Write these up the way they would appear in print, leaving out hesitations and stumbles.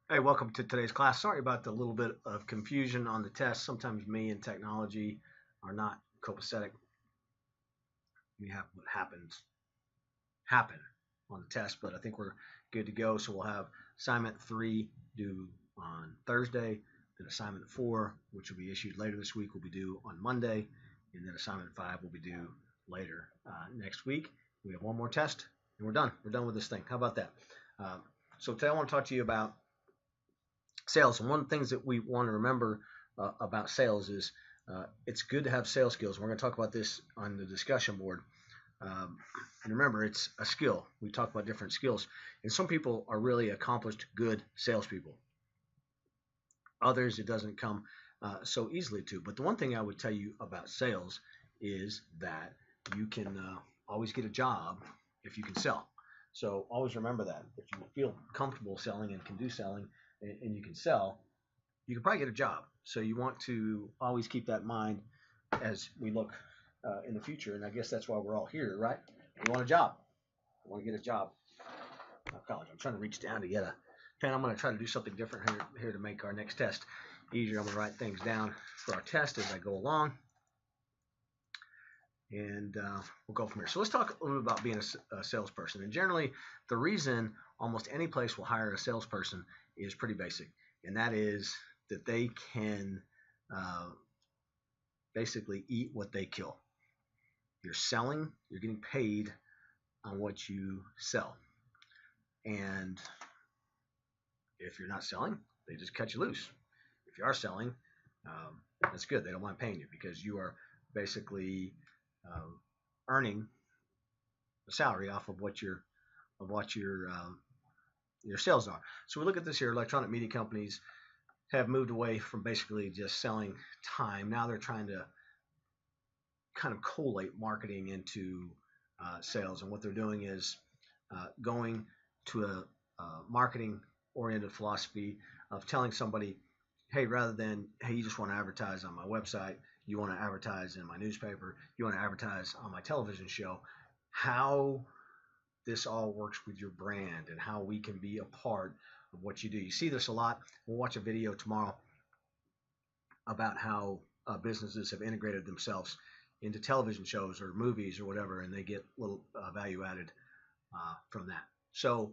Hey, welcome to today's class. Sorry about the little bit of confusion on the test. Sometimes me and technology are not copacetic. We have what happen on the test, but I think we're good to go. So we'll have assignment 3 due on Thursday, then assignment 4, which will be issued later this week, will be due on Monday, and then assignment 5 will be due later next week. We have one more test, and we're done. We're done with this thing. How about that? Um, so today I want to talk to you about sales. And one of the things that we want to remember about sales is it's good to have sales skills. We're going to talk about this on the discussion board. And remember, it's a skill. We talk about different skills. And some people are really accomplished, good salespeople. Others, it doesn't come so easily to. But the one thing I would tell you about sales is that you can always get a job if you can sell. So always remember that. If you feel comfortable selling and can do selling and you can sell, you can probably get a job. So you want to always keep that in mind as we look in the future. And I guess that's why we're all here, right? We want a job. We want to get a job. Oh, college. I'm trying to reach down to get a pen. I'm going to try to do something different here to make our next test easier. I'm going to write things down for our test as I go along. And we'll go from here. So let's talk a little bit about being a salesperson. And generally, the reason almost any place will hire a salesperson is pretty basic, and that is that they can uh, basically eat what they kill. You're selling, you're getting paid on what you sell. And if you're not selling, they just cut you loose. If you are selling, that's good. They don't mind paying you because you are basically uh, earning a salary off of what your sales are. So we look at this here. Electronic media companies have moved away from basically just selling time. Now they're trying to kind of collate marketing into sales, and what they're doing is going to a marketing oriented philosophy of telling somebody, hey, rather than, hey, you just want to advertise on my website, you want to advertise in my newspaper, you want to advertise on my television show, how this all works with your brand and how we can be a part of what you do. You see this a lot. We'll watch a video tomorrow about how businesses have integrated themselves into television shows or movies or whatever, and they get a little value added from that. So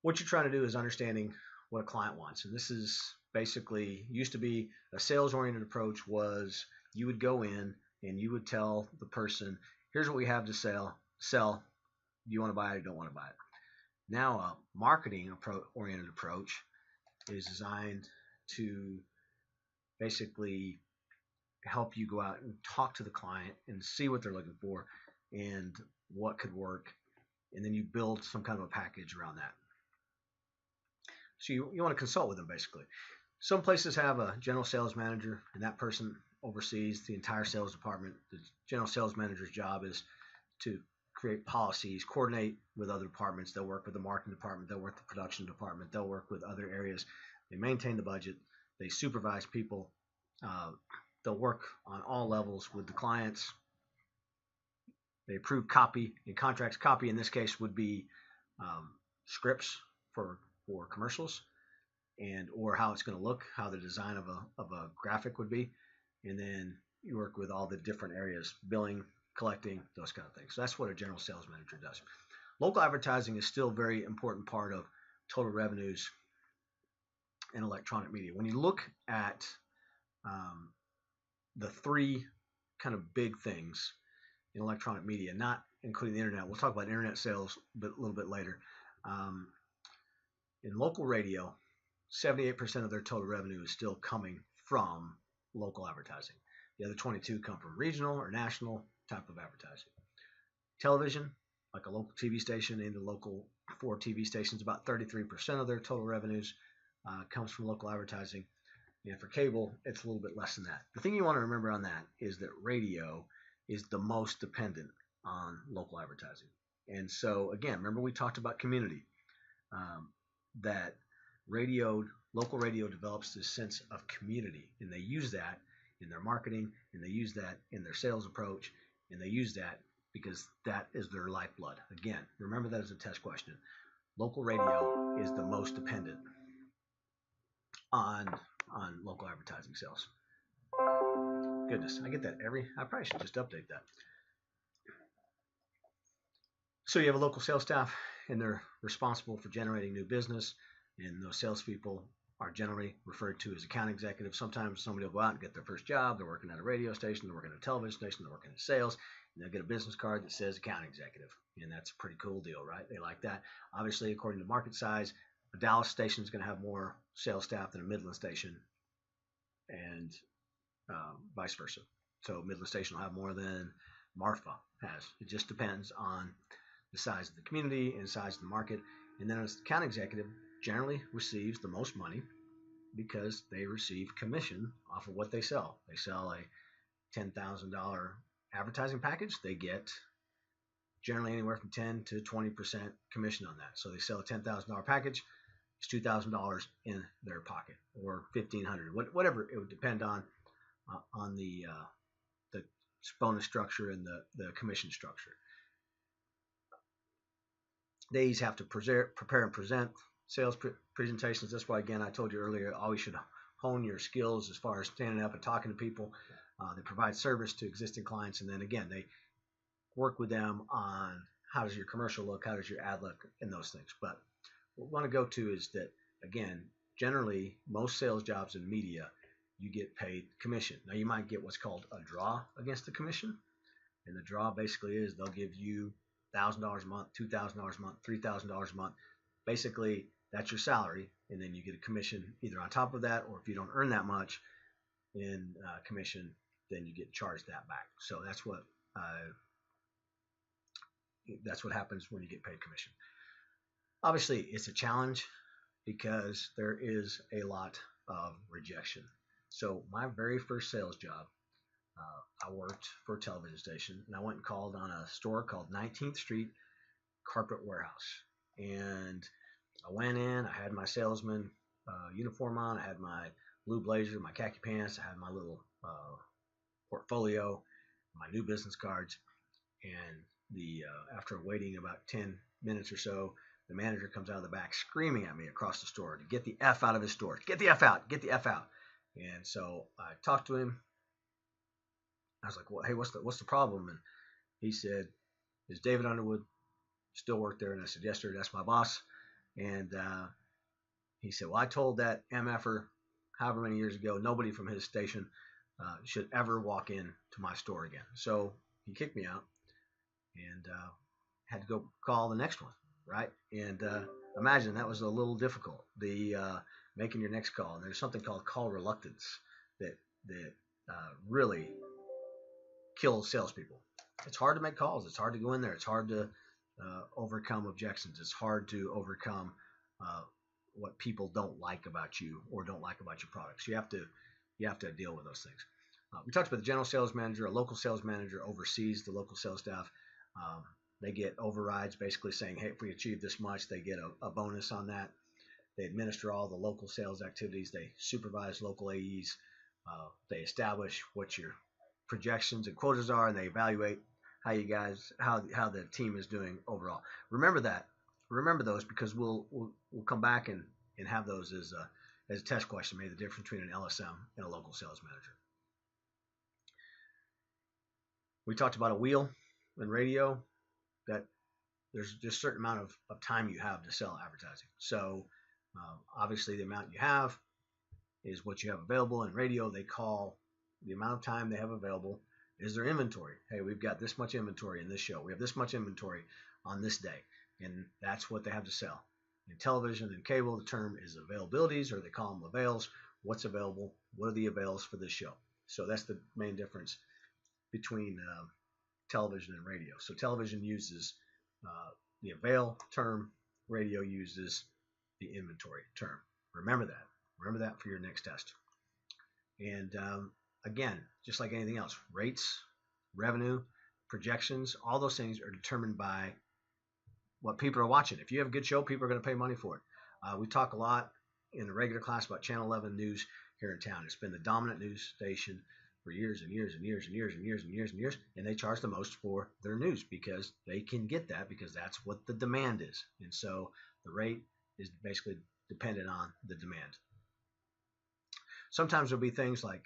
what you're trying to do is understanding what a client wants. And this is basically used to be a sales oriented approach was you would go in and you would tell the person, here's what we have to sell. Do you want to buy it or don't want to buy it? Now a marketing oriented approach is designed to basically help you go out and talk to the client and see what they're looking for and what could work. And then you build some kind of a package around that. So you want to consult with them basically. Some places have a general sales manager, and that person oversees the entire sales department. The general sales manager's job is to create policies, coordinate with other departments. They'll work with the marketing department, they'll work with the production department, they'll work with other areas. They maintain the budget, they supervise people, uh, they'll work on all levels with the clients. They approve copy and contracts. Copy in this case would be scripts for commercials and or how it's going to look, how the design of a graphic would be, and then you work with all the different areas, billing, collecting, those kind of things. So that's what a general sales manager does. Local advertising is still a very important part of total revenues in electronic media. When you look at um, the three kind of big things in electronic media, not including the internet, we'll talk about internet sales a little bit later. Um, in local radio, 78% of their total revenue is still coming from local advertising. The other 22 come from regional or national type of advertising. Television, like a local TV station and the local 4 TV stations, about 33% of their total revenues comes from local advertising. And for cable, it's a little bit less than that. The thing you want to remember on that is that radio is the most dependent on local advertising. And so, again, remember we talked about community, that local radio develops this sense of community, and they use that in their marketing, and they use that in their sales approach, and they use that because that is their lifeblood. Again, remember that as a test question. Local radio is the most dependent on local advertising sales. Goodness, I get that I probably should just update that. So you have a local sales staff, and they're responsible for generating new business, and those salespeople are generally referred to as account executives. Sometimes somebody will go out and get their first job. They're working at a radio station, they're working at a television station, they're working in sales, and they'll get a business card that says account executive. And that's a pretty cool deal, right? They like that. Obviously, according to market size, a Dallas station is going to have more sales staff than a Midland station, and vice versa. So Midland station will have more than Marfa has. It just depends on the size of the community and the size of the market. And then an account executive generally receives the most money because they receive commission off of what they sell. They sell a $10,000 advertising package. They get generally anywhere from 10 to 20% commission on that. So they sell a $10,000 package, it's $2,000 in their pocket, or $1,500, whatever. It would depend on the bonus structure and the commission structure. They each have to prepare and present sales presentations. That's why, again, I told you earlier, always should hone your skills as far as standing up and talking to people. They provide service to existing clients, and then again, they work with them on how does your commercial look, how does your ad look, and those things. But what we want to go to is that, again, generally, most sales jobs in media, you get paid commission. Now, you might get what's called a draw against the commission, and the draw basically is they'll give you $1,000 a month, $2,000 a month, $3,000 a month. Basically, that's your salary, and then you get a commission either on top of that, or if you don't earn that much in commission, then you get charged that back. So that's what happens when you get paid commission. Obviously, it's a challenge because there is a lot of rejection. So my very first sales job, I worked for a television station, and I went and called on a store called 19th Street Carpet Warehouse. And I went in, I had my salesman uniform on, I had my blue blazer, my khaki pants, I had my little portfolio, my new business cards, and after waiting about 10 minutes or so, the manager comes out of the back screaming at me across the store to get the F out of his store. Get the F out, get the F out. And so I talked to him. I was like, well, hey, what's the problem? And he said, is David Underwood still work there? And I said, yes, sir, that's my boss. And he said, well, I told that MFer however many years ago, nobody from his station should ever walk in to my store again. So he kicked me out, and had to go call the next one, right? And imagine that was a little difficult, making your next call. And there's something called call reluctance that really kills salespeople. It's hard to make calls. It's hard to go in there. It's hard to overcome objections. It's hard to overcome what people don't like about you or don't like about your products. You have to deal with those things. We talked about the general sales manager. A local sales manager oversees the local sales staff. They get overrides, basically saying, hey, if we achieve this much, they get a bonus on that. They administer all the local sales activities. They supervise local AEs. They establish what your projections and quotas are, and they evaluate how the team is doing overall. Remember those, because we'll come back and have those as a test question, maybe the difference between an LSM and a local sales manager. We talked about a wheel in radio, that there's just a certain amount of time you have to sell advertising. So obviously the amount you have is what you have available. In radio, they call the amount of time they have available is their inventory. Hey, we've got this much inventory in this show. We have this much inventory on this day. And that's what they have to sell. In television and cable, the term is availabilities, or they call them avails. What's available? What are the avails for this show? So that's the main difference between television and radio. So television uses the avail term. Radio uses the inventory term. Remember that. Remember that for your next test. And again, just like anything else, rates, revenue, projections, all those things are determined by what people are watching. If you have a good show, people are going to pay money for it. We talk a lot in the regular class about Channel 11 News here in town. It's been the dominant news station for years and years and years and years and years and years and years, and they charge the most for their news because they can get that, because that's what the demand is. And so the rate is basically dependent on the demand. Sometimes there'll be things like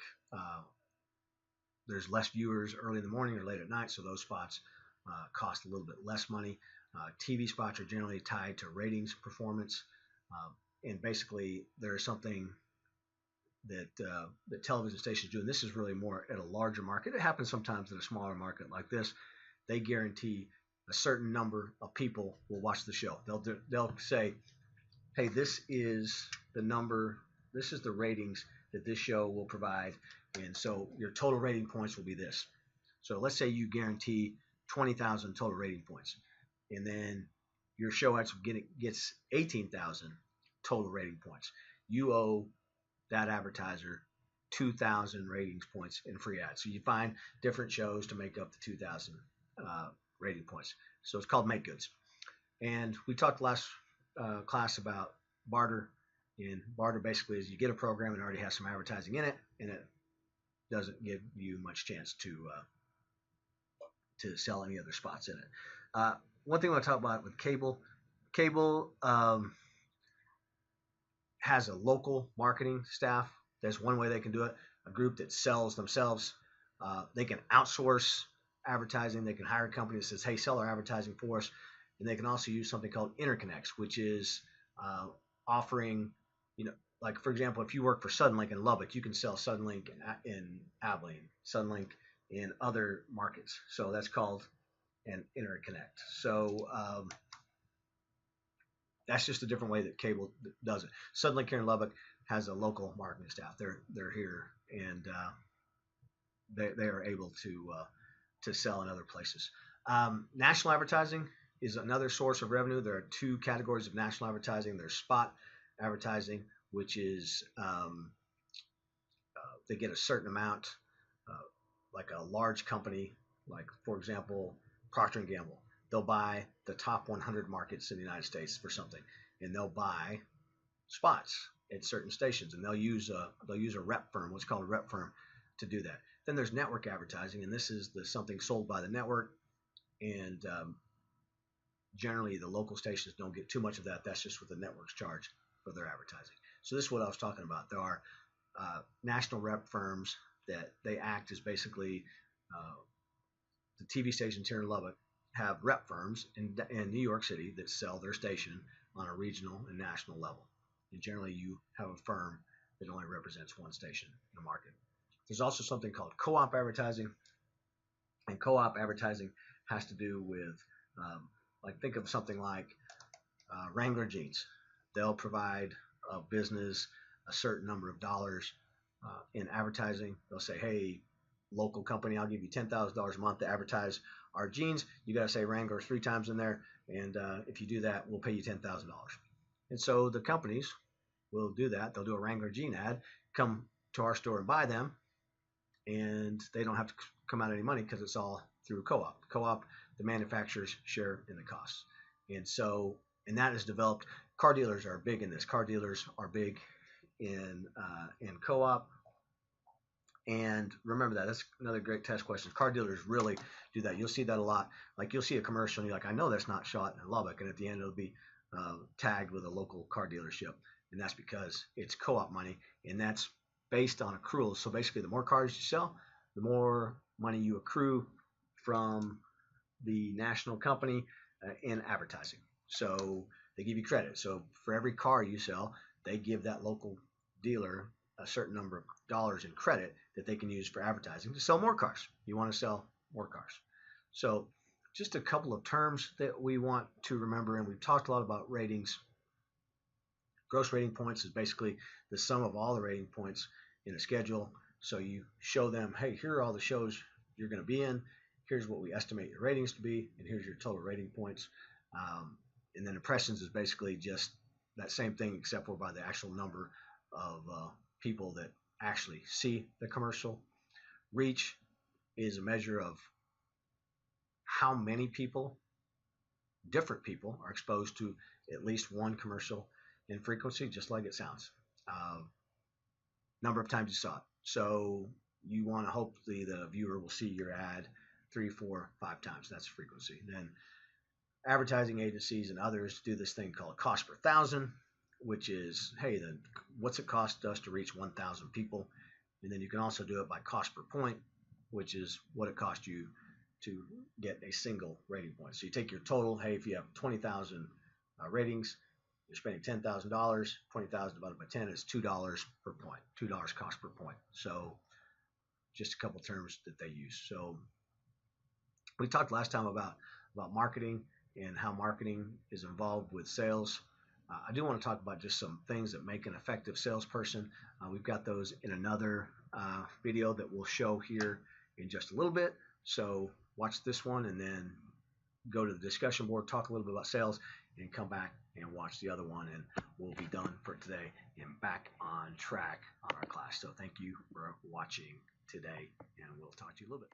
there's less viewers early in the morning or late at night, so those spots cost a little bit less money. TV spots are generally tied to ratings performance, and basically there's something that television stations do, and this is really more at a larger market. It happens sometimes in a smaller market like this. They guarantee a certain number of people will watch the show. They'll say, hey, this is the number, this is the ratings that this show will provide, and so your total rating points will be this. So let's say you guarantee 20,000 total rating points, and then your show gets 18,000 total rating points. You owe that advertiser 2,000 ratings points in free ads. So you find different shows to make up the 2,000 rating points. So it's called make goods. And we talked last class about barter. And barter basically is you get a program and already has some advertising in it, and it doesn't give you much chance to sell any other spots in it. One thing I want to talk about with cable. Cable has a local marketing staff. There's one way they can do it. A group that sells themselves. They can outsource advertising. They can hire a company that says, hey, sell our advertising for us. And they can also use something called interconnects, which is offering, like, for example, if you work for Suddenlink in Lubbock, you can sell Suddenlink in Abilene, Suddenlink in other markets. So that's called an interconnect. So that's just a different way that cable does it. Suddenlink here in Lubbock has a local marketing staff. They're here, and they are able to sell in other places. National advertising is another source of revenue. There are two categories of national advertising. There's spot advertising, which is they get a certain amount, like a large company, like, for example, Procter & Gamble. They'll buy the top 100 markets in the United States for something, and they'll buy spots at certain stations, and they'll use a rep firm, what's called a rep firm, to do that. Then there's network advertising, and this is something sold by the network, and generally the local stations don't get too much of that. That's just what the networks charge for their advertising. So this is what I was talking about. There are national rep firms that they act as basically the TV stations here in Lubbock have rep firms in New York City that sell their station on a regional and national level. And generally you have a firm that only represents one station in a market. There's also something called co-op advertising. And co-op advertising has to do with, like, think of something like Wrangler jeans. They'll provide a business a certain number of dollars in advertising. They'll say, hey, local company, I'll give you $10,000 a month to advertise our jeans. You got to say Wrangler 3 times in there, and if you do that, we'll pay you $10,000. And so the companies will do that. They'll do a Wrangler jean ad, come to our store and buy them, and they don't have to come out any money because it's all through co-op. Co-op, the manufacturers share in the costs. And that is developed. Car dealers are big in this. Car dealers are big in co-op. And remember that's another great test question. Car dealers really do that. You'll see that a lot. Like, you'll see a commercial and you're like, I know that's not shot in Lubbock, and at the end it'll be tagged with a local car dealership, and that's because it's co-op money, and that's based on accruals. So basically, the more cars you sell, the more money you accrue from the national company in advertising. So they give you credit. So for every car you sell, they give that local dealer a certain number of dollars in credit that they can use for advertising to sell more cars. You want to sell more cars. So just a couple of terms that we want to remember, and we've talked a lot about ratings. Gross rating points is basically the sum of all the rating points in a schedule. So you show them, hey, here are all the shows you're going to be in. Here's what we estimate your ratings to be, and here's your total rating points. And then impressions is basically just that same thing, except for by the actual number of people that actually see the commercial. Reach is a measure of how many people, different people, are exposed to at least one commercial in frequency, just like it sounds. Number of times you saw it. So you want to hope the viewer will see your ad 3, 4, 5 times. That's frequency. And then advertising agencies and others do this thing called cost per thousand. which is, hey, what's it cost us to reach 1,000 people? And then you can also do it by cost per point, which is what it cost you to get a single rating point. So you take your total. Hey, if you have 20,000 ratings, you're spending $10,000. 20,000 divided by 10 is $2 per point. $2 cost per point. So just a couple terms that they use. So we talked last time about marketing and how marketing is involved with sales. I do want to talk about just some things that make an effective salesperson. We've got those in another video that we'll show here in just a little bit. So watch this one and then go to the discussion board, talk a little bit about sales, and come back and watch the other one, and we'll be done for today and back on track on our class. So thank you for watching today, and we'll talk to you a little bit.